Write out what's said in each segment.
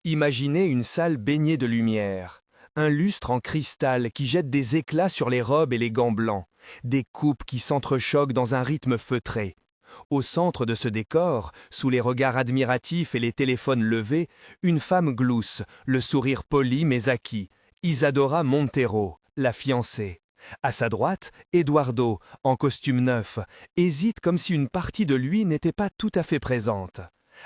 Imaginez une salle baignée de lumière. Un lustre en cristal qui jette des éclats sur les robes et les gants blancs. Des coupes qui s'entrechoquent dans un rythme feutré. Au centre de ce décor, sous les regards admiratifs et les téléphones levés, une femme glousse, le sourire poli mais acquis. Isadora Montero, la fiancée. À sa droite, Eduardo, en costume neuf, hésite comme si une partie de lui n'était pas tout à fait présente.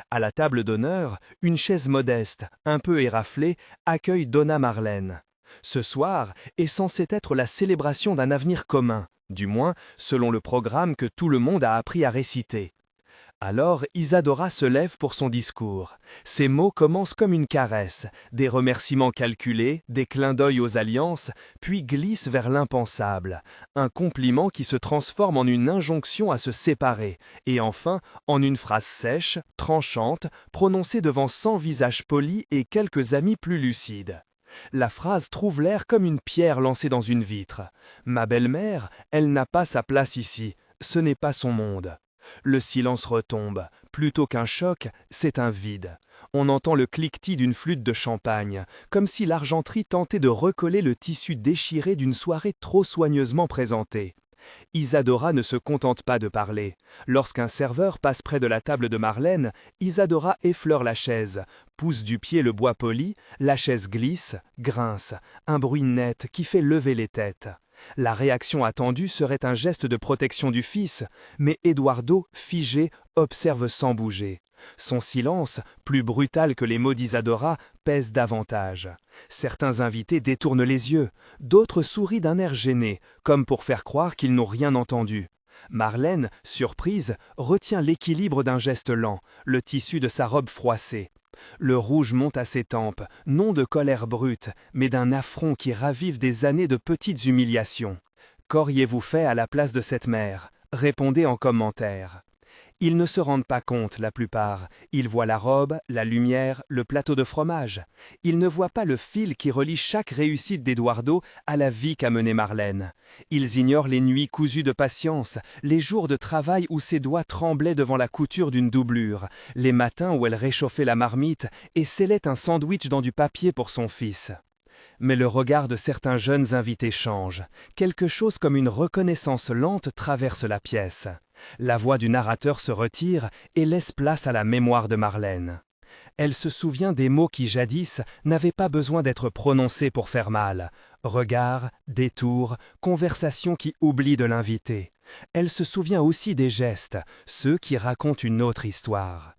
À la table d'honneur, une chaise modeste, un peu éraflée, accueille Donna Marlène. Ce soir est censé être la célébration d'un avenir commun, du moins selon le programme que tout le monde a appris à réciter. Alors Isadora se lève pour son discours. Ses mots commencent comme une caresse, des remerciements calculés, des clins d'œil aux alliances, puis glissent vers l'impensable, un compliment qui se transforme en une injonction à se séparer, et enfin en une phrase sèche, tranchante, prononcée devant 100 visages polis et quelques amis plus lucides. La phrase trouve l'air comme une pierre lancée dans une vitre. « Ma belle-mère, elle n'a pas sa place ici, ce n'est pas son monde. » Le silence retombe. Plutôt qu'un choc, c'est un vide. On entend le cliquetis d'une flûte de champagne, comme si l'argenterie tentait de recoller le tissu déchiré d'une soirée trop soigneusement présentée. Isadora ne se contente pas de parler. Lorsqu'un serveur passe près de la table de Marlène, Isadora effleure la chaise, pousse du pied le bois poli, la chaise glisse, grince, un bruit net qui fait lever les têtes. La réaction attendue serait un geste de protection du fils, mais Eduardo, figé, observe sans bouger. Son silence, plus brutal que les mots d'Isadora, pèse davantage. Certains invités détournent les yeux, d'autres sourient d'un air gêné, comme pour faire croire qu'ils n'ont rien entendu. Marlène, surprise, retient l'équilibre d'un geste lent, le tissu de sa robe froissée. Le rouge monte à ses tempes, non de colère brute, mais d'un affront qui ravive des années de petites humiliations. Qu'auriez-vous fait à la place de cette mère? Répondez en commentaire. Ils ne se rendent pas compte, la plupart. Ils voient la robe, la lumière, le plateau de fromage. Ils ne voient pas le fil qui relie chaque réussite d'Eduardo à la vie qu'a menée Marlène. Ils ignorent les nuits cousues de patience, les jours de travail où ses doigts tremblaient devant la couture d'une doublure, les matins où elle réchauffait la marmite et scellait un sandwich dans du papier pour son fils. Mais le regard de certains jeunes invités change. Quelque chose comme une reconnaissance lente traverse la pièce. La voix du narrateur se retire et laisse place à la mémoire de Marlène. Elle se souvient des mots qui jadis n'avaient pas besoin d'être prononcés pour faire mal. Regard, détour, conversation qui oublie de l'invité. Elle se souvient aussi des gestes, ceux qui racontent une autre histoire.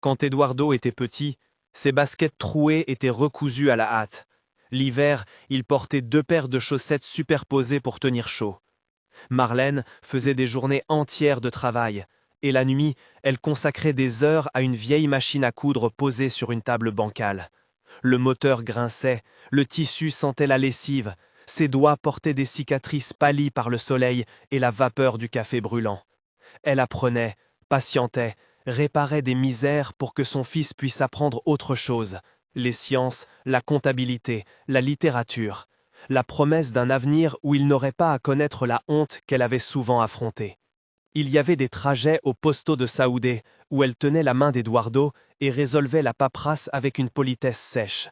Quand Eduardo était petit, ses baskets trouées étaient recousues à la hâte. L'hiver, il portait 2 paires de chaussettes superposées pour tenir chaud. Marlène faisait des journées entières de travail, et la nuit, elle consacrait des heures à une vieille machine à coudre posée sur une table bancale. Le moteur grinçait, le tissu sentait la lessive, ses doigts portaient des cicatrices pâlies par le soleil et la vapeur du café brûlant. Elle apprenait, patientait, réparait des misères pour que son fils puisse apprendre autre chose. Les sciences, la comptabilité, la littérature, la promesse d'un avenir où il n'aurait pas à connaître la honte qu'elle avait souvent affrontée. Il y avait des trajets au posto de Saoudé, où elle tenait la main d'Eduardo et résolvait la paperasse avec une politesse sèche.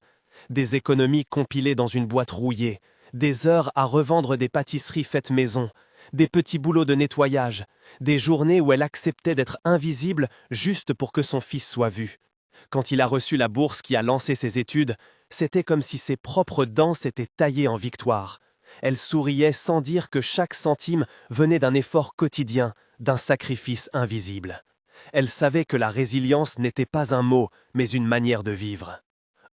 Des économies compilées dans une boîte rouillée, des heures à revendre des pâtisseries faites maison, des petits boulots de nettoyage, des journées où elle acceptait d'être invisible juste pour que son fils soit vu. Quand il a reçu la bourse qui a lancé ses études, c'était comme si ses propres dents s'étaient taillées en victoire. Elle souriait sans dire que chaque centime venait d'un effort quotidien, d'un sacrifice invisible. Elle savait que la résilience n'était pas un mot, mais une manière de vivre.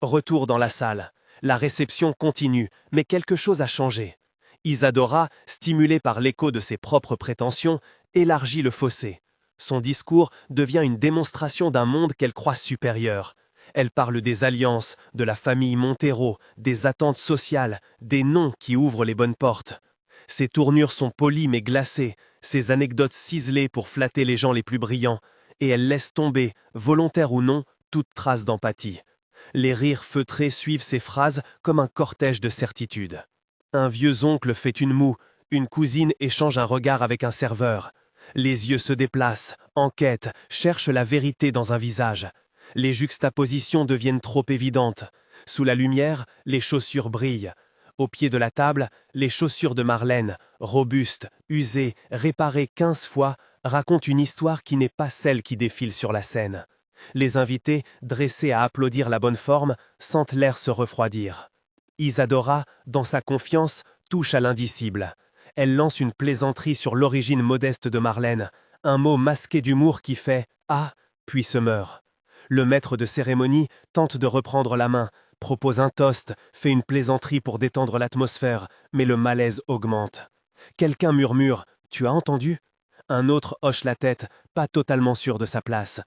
Retour dans la salle. La réception continue, mais quelque chose a changé. Isadora, stimulée par l'écho de ses propres prétentions, élargit le fossé. Son discours devient une démonstration d'un monde qu'elle croit supérieur. Elle parle des alliances, de la famille Montero, des attentes sociales, des noms qui ouvrent les bonnes portes. Ses tournures sont polies mais glacées, ses anecdotes ciselées pour flatter les gens les plus brillants, et elle laisse tomber, volontaire ou non, toute trace d'empathie. Les rires feutrés suivent ses phrases comme un cortège de certitudes. Un vieux oncle fait une moue, une cousine échange un regard avec un serveur. Les yeux se déplacent, enquêtent, cherchent la vérité dans un visage. Les juxtapositions deviennent trop évidentes. Sous la lumière, les chaussures brillent. Au pied de la table, les chaussures de Marlène, robustes, usées, réparées 15 fois, racontent une histoire qui n'est pas celle qui défile sur la scène. Les invités, dressés à applaudir la bonne forme, sentent l'air se refroidir. Isadora, dans sa confiance, touche à l'indicible. Elle lance une plaisanterie sur l'origine modeste de Marlène, un mot masqué d'humour qui fait « Ah » puis se meurt. Le maître de cérémonie tente de reprendre la main, propose un toast, fait une plaisanterie pour détendre l'atmosphère, mais le malaise augmente. Quelqu'un murmure « Tu as entendu ?» Un autre hoche la tête, pas totalement sûr de sa place.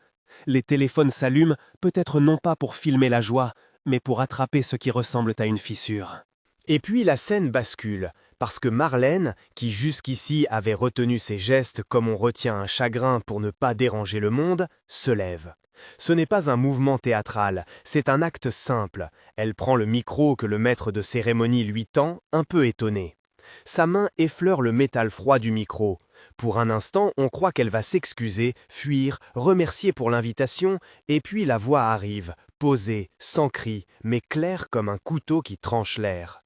Les téléphones s'allument, peut-être non pas pour filmer la joie, mais pour attraper ce qui ressemble à une fissure. Et puis la scène bascule, parce que Marlène, qui jusqu'ici avait retenu ses gestes comme on retient un chagrin pour ne pas déranger le monde, se lève. Ce n'est pas un mouvement théâtral, c'est un acte simple. Elle prend le micro que le maître de cérémonie lui tend, un peu étonné. Sa main effleure le métal froid du micro. Pour un instant, on croit qu'elle va s'excuser, fuir, remercier pour l'invitation, et puis la voix arrive, posée, sans cri, mais claire comme un couteau qui tranche l'air.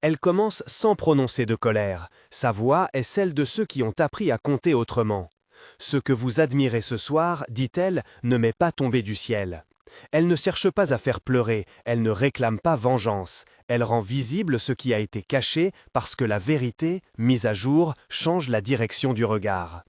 Elle commence sans prononcer de colère. Sa voix est celle de ceux qui ont appris à compter autrement. Ce que vous admirez ce soir, dit-elle, ne m'est pas tombé du ciel. Elle ne cherche pas à faire pleurer, elle ne réclame pas vengeance. Elle rend visible ce qui a été caché parce que la vérité, mise à jour, change la direction du regard.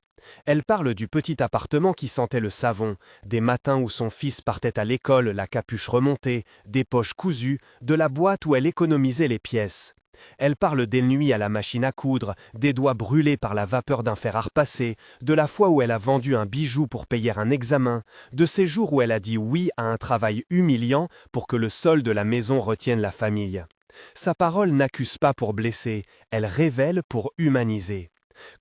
Elle parle du petit appartement qui sentait le savon, des matins où son fils partait à l'école, la capuche remontée, des poches cousues, de la boîte où elle économisait les pièces. Elle parle des nuits à la machine à coudre, des doigts brûlés par la vapeur d'un fer à repasser, de la fois où elle a vendu un bijou pour payer un examen, de ces jours où elle a dit oui à un travail humiliant pour que le sol de la maison retienne la famille. Sa parole n'accuse pas pour blesser, elle révèle pour humaniser.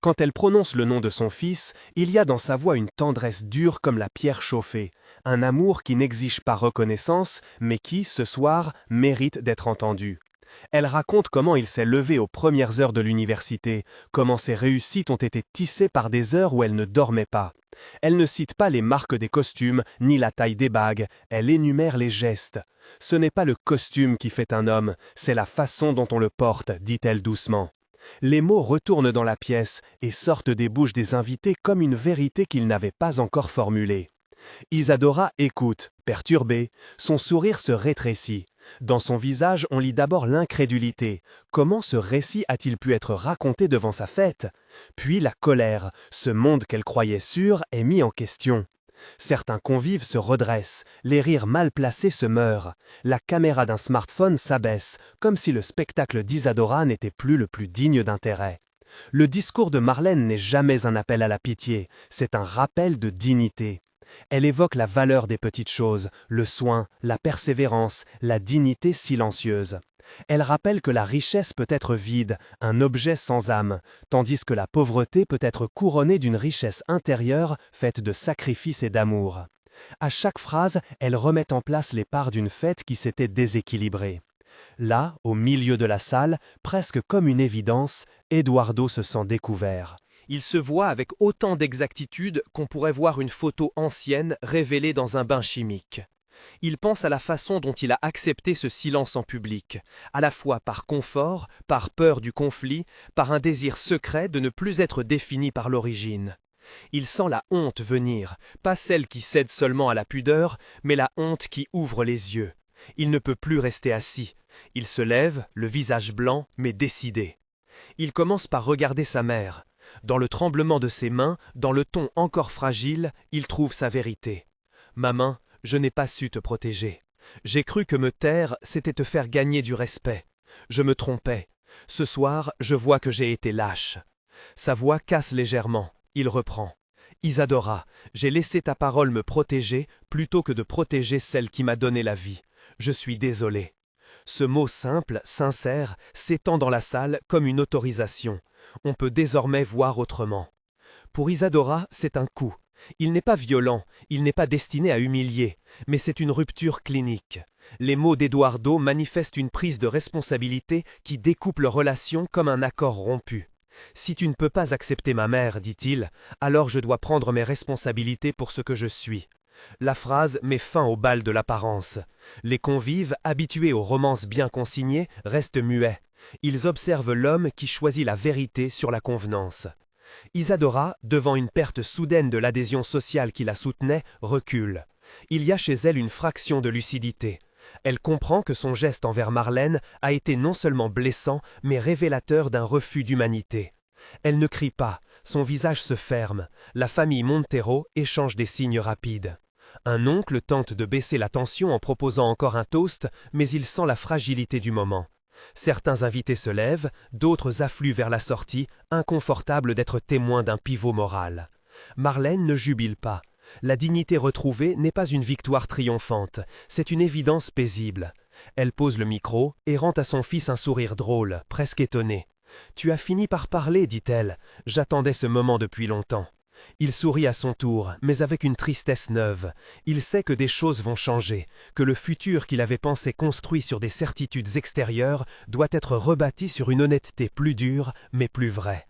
Quand elle prononce le nom de son fils, il y a dans sa voix une tendresse dure comme la pierre chauffée, un amour qui n'exige pas reconnaissance, mais qui, ce soir, mérite d'être entendu. Elle raconte comment il s'est levé aux premières heures de l'université, comment ses réussites ont été tissées par des heures où elle ne dormait pas. Elle ne cite pas les marques des costumes, ni la taille des bagues, elle énumère les gestes. Ce n'est pas le costume qui fait un homme, c'est la façon dont on le porte, dit-elle doucement. Les mots retournent dans la pièce et sortent des bouches des invités comme une vérité qu'ils n'avaient pas encore formulée. Isadora écoute, perturbée, son sourire se rétrécit. Dans son visage, on lit d'abord l'incrédulité. Comment ce récit a-t-il pu être raconté devant sa fête? Puis la colère, ce monde qu'elle croyait sûr est mis en question. Certains convives se redressent, les rires mal placés se meurent. La caméra d'un smartphone s'abaisse, comme si le spectacle d'Isadora n'était plus le plus digne d'intérêt. Le discours de Marlène n'est jamais un appel à la pitié, c'est un rappel de dignité. Elle évoque la valeur des petites choses, le soin, la persévérance, la dignité silencieuse. Elle rappelle que la richesse peut être vide, un objet sans âme, tandis que la pauvreté peut être couronnée d'une richesse intérieure faite de sacrifice et d'amour. À chaque phrase, elle remet en place les parts d'une fête qui s'était déséquilibrée. Là, au milieu de la salle, presque comme une évidence, Eduardo se sent découvert. Il se voit avec autant d'exactitude qu'on pourrait voir une photo ancienne révélée dans un bain chimique. Il pense à la façon dont il a accepté ce silence en public, à la fois par confort, par peur du conflit, par un désir secret de ne plus être défini par l'origine. Il sent la honte venir, pas celle qui cède seulement à la pudeur, mais la honte qui ouvre les yeux. Il ne peut plus rester assis. Il se lève, le visage blanc, mais décidé. Il commence par regarder sa mère. Dans le tremblement de ses mains, dans le ton encore fragile, il trouve sa vérité. « Maman, je n'ai pas su te protéger. J'ai cru que me taire, c'était te faire gagner du respect. Je me trompais. Ce soir, je vois que j'ai été lâche. » Sa voix casse légèrement. Il reprend. « Isadora, j'ai laissé ta parole me protéger plutôt que de protéger celle qui m'a donné la vie. Je suis désolé. » Ce mot simple, sincère, s'étend dans la salle comme une autorisation. On peut désormais voir autrement. Pour Isadora, c'est un coup. Il n'est pas violent, il n'est pas destiné à humilier, mais c'est une rupture clinique. Les mots d'Eduardo manifestent une prise de responsabilité qui découpe leur relation comme un accord rompu. « Si tu ne peux pas accepter ma mère, dit-il, alors je dois prendre mes responsabilités pour ce que je suis. La phrase met fin au bal de l'apparence. Les convives, habitués aux romances bien consignées, restent muets. Ils observent l'homme qui choisit la vérité sur la convenance. Isadora, devant une perte soudaine de l'adhésion sociale qui la soutenait, recule. Il y a chez elle une fraction de lucidité. Elle comprend que son geste envers Marlène a été non seulement blessant, mais révélateur d'un refus d'humanité. Elle ne crie pas, son visage se ferme. La famille Montero échange des signes rapides. Un oncle tente de baisser la tension en proposant encore un toast, mais il sent la fragilité du moment. Certains invités se lèvent, d'autres affluent vers la sortie, inconfortables d'être témoins d'un pivot moral. Marlène ne jubile pas. La dignité retrouvée n'est pas une victoire triomphante, c'est une évidence paisible. Elle pose le micro et rend à son fils un sourire drôle, presque étonné. « Tu as fini par parler, dit-elle. J'attendais ce moment depuis longtemps. » Il sourit à son tour, mais avec une tristesse neuve. Il sait que des choses vont changer, que le futur qu'il avait pensé construit sur des certitudes extérieures doit être rebâti sur une honnêteté plus dure, mais plus vraie.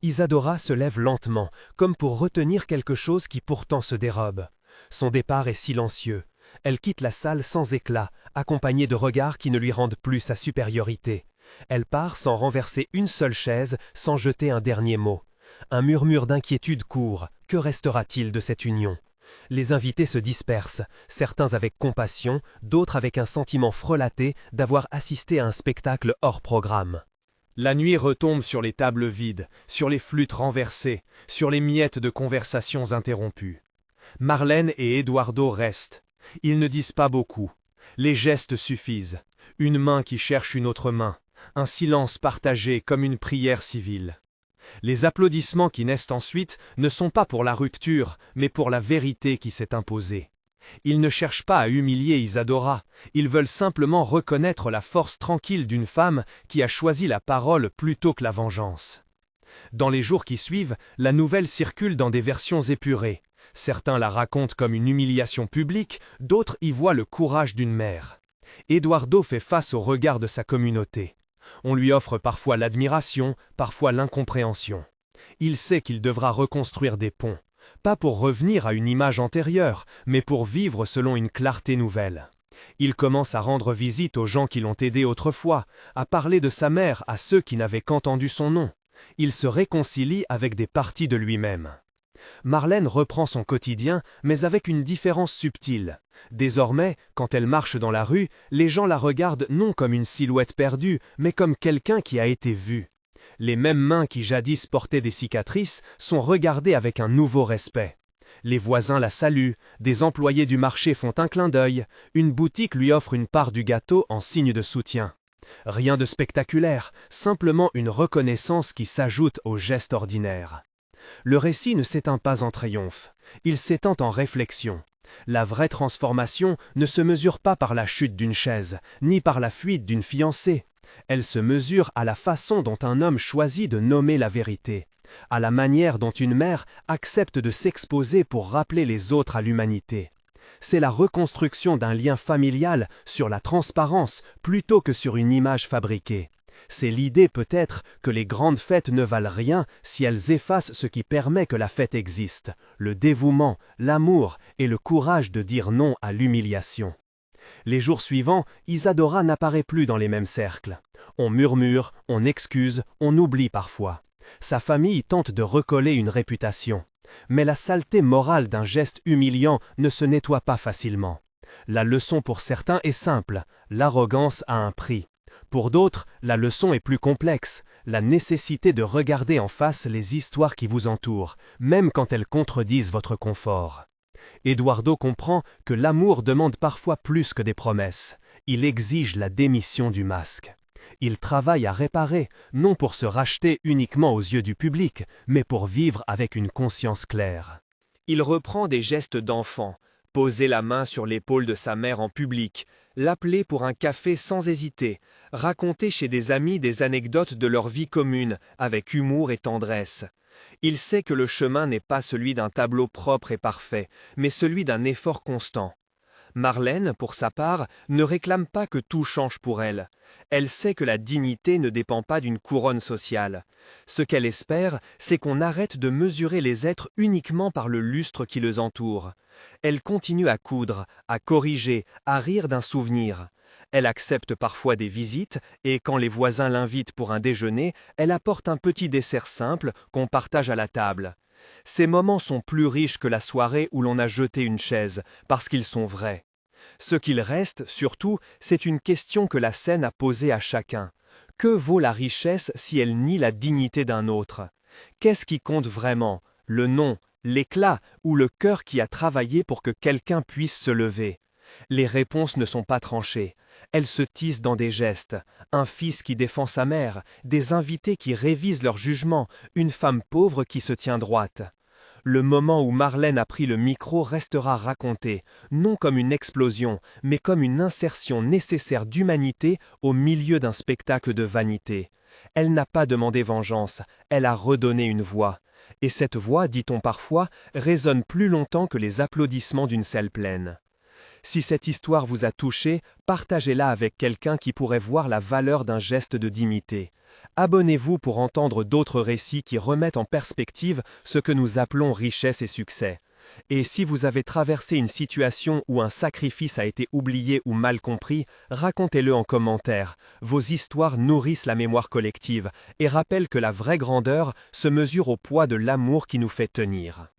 Isadora se lève lentement, comme pour retenir quelque chose qui pourtant se dérobe. Son départ est silencieux. Elle quitte la salle sans éclat, accompagnée de regards qui ne lui rendent plus sa supériorité. Elle part sans renverser une seule chaise, sans jeter un dernier mot. Un murmure d'inquiétude court. Que restera-t-il de cette union? Les invités se dispersent, certains avec compassion, d'autres avec un sentiment frelaté d'avoir assisté à un spectacle hors programme. La nuit retombe sur les tables vides, sur les flûtes renversées, sur les miettes de conversations interrompues. Marlène et Eduardo restent. Ils ne disent pas beaucoup. Les gestes suffisent. Une main qui cherche une autre main. Un silence partagé comme une prière civile. Les applaudissements qui naissent ensuite ne sont pas pour la rupture, mais pour la vérité qui s'est imposée. Ils ne cherchent pas à humilier Isadora, ils veulent simplement reconnaître la force tranquille d'une femme qui a choisi la parole plutôt que la vengeance. Dans les jours qui suivent, la nouvelle circule dans des versions épurées. Certains la racontent comme une humiliation publique, d'autres y voient le courage d'une mère. Eduardo fait face au regard de sa communauté. On lui offre parfois l'admiration, parfois l'incompréhension. Il sait qu'il devra reconstruire des ponts, pas pour revenir à une image antérieure, mais pour vivre selon une clarté nouvelle. Il commence à rendre visite aux gens qui l'ont aidé autrefois, à parler de sa mère à ceux qui n'avaient qu'entendu son nom. Il se réconcilie avec des parties de lui-même. Marlène reprend son quotidien, mais avec une différence subtile. Désormais, quand elle marche dans la rue, les gens la regardent non comme une silhouette perdue, mais comme quelqu'un qui a été vu. Les mêmes mains qui jadis portaient des cicatrices sont regardées avec un nouveau respect. Les voisins la saluent, des employés du marché font un clin d'œil, une boutique lui offre une part du gâteau en signe de soutien. Rien de spectaculaire, simplement une reconnaissance qui s'ajoute aux gestes ordinaires. Le récit ne s'éteint pas en triomphe, il s'étend en réflexion. La vraie transformation ne se mesure pas par la chute d'une chaise, ni par la fuite d'une fiancée. Elle se mesure à la façon dont un homme choisit de nommer la vérité, à la manière dont une mère accepte de s'exposer pour rappeler les autres à l'humanité. C'est la reconstruction d'un lien familial sur la transparence plutôt que sur une image fabriquée. C'est l'idée peut-être que les grandes fêtes ne valent rien si elles effacent ce qui permet que la fête existe, le dévouement, l'amour et le courage de dire non à l'humiliation. Les jours suivants, Isadora n'apparaît plus dans les mêmes cercles. On murmure, on excuse, on oublie parfois. Sa famille tente de recoller une réputation. Mais la saleté morale d'un geste humiliant ne se nettoie pas facilement. La leçon pour certains est simple, l'arrogance a un prix. Pour d'autres, la leçon est plus complexe, la nécessité de regarder en face les histoires qui vous entourent, même quand elles contredisent votre confort. Eduardo comprend que l'amour demande parfois plus que des promesses. Il exige la démission du masque. Il travaille à réparer, non pour se racheter uniquement aux yeux du public, mais pour vivre avec une conscience claire. Il reprend des gestes d'enfant, poser la main sur l'épaule de sa mère en public, l'appeler pour un café sans hésiter, raconter chez des amis des anecdotes de leur vie commune, avec humour et tendresse. Il sait que le chemin n'est pas celui d'un tableau propre et parfait, mais celui d'un effort constant. Marlène, pour sa part, ne réclame pas que tout change pour elle. Elle sait que la dignité ne dépend pas d'une couronne sociale. Ce qu'elle espère, c'est qu'on arrête de mesurer les êtres uniquement par le lustre qui les entoure. Elle continue à coudre, à corriger, à rire d'un souvenir. Elle accepte parfois des visites et quand les voisins l'invitent pour un déjeuner, elle apporte un petit dessert simple qu'on partage à la table. Ces moments sont plus riches que la soirée où l'on a jeté une chaise, parce qu'ils sont vrais. Ce qu'il reste, surtout, c'est une question que la scène a posée à chacun. Que vaut la richesse si elle nie la dignité d'un autre? Qu'est-ce qui compte vraiment? Le nom, l'éclat ou le cœur qui a travaillé pour que quelqu'un puisse se lever? Les réponses ne sont pas tranchées. Elles se tissent dans des gestes. Un fils qui défend sa mère, des invités qui révisent leur jugement, une femme pauvre qui se tient droite. Le moment où Marlène a pris le micro restera raconté, non comme une explosion, mais comme une insertion nécessaire d'humanité au milieu d'un spectacle de vanité. Elle n'a pas demandé vengeance, elle a redonné une voix. Et cette voix, dit-on parfois, résonne plus longtemps que les applaudissements d'une salle pleine. Si cette histoire vous a touché, partagez-la avec quelqu'un qui pourrait voir la valeur d'un geste de dignité. Abonnez-vous pour entendre d'autres récits qui remettent en perspective ce que nous appelons richesse et succès. Et si vous avez traversé une situation où un sacrifice a été oublié ou mal compris, racontez-le en commentaire. Vos histoires nourrissent la mémoire collective et rappellent que la vraie grandeur se mesure au poids de l'amour qui nous fait tenir.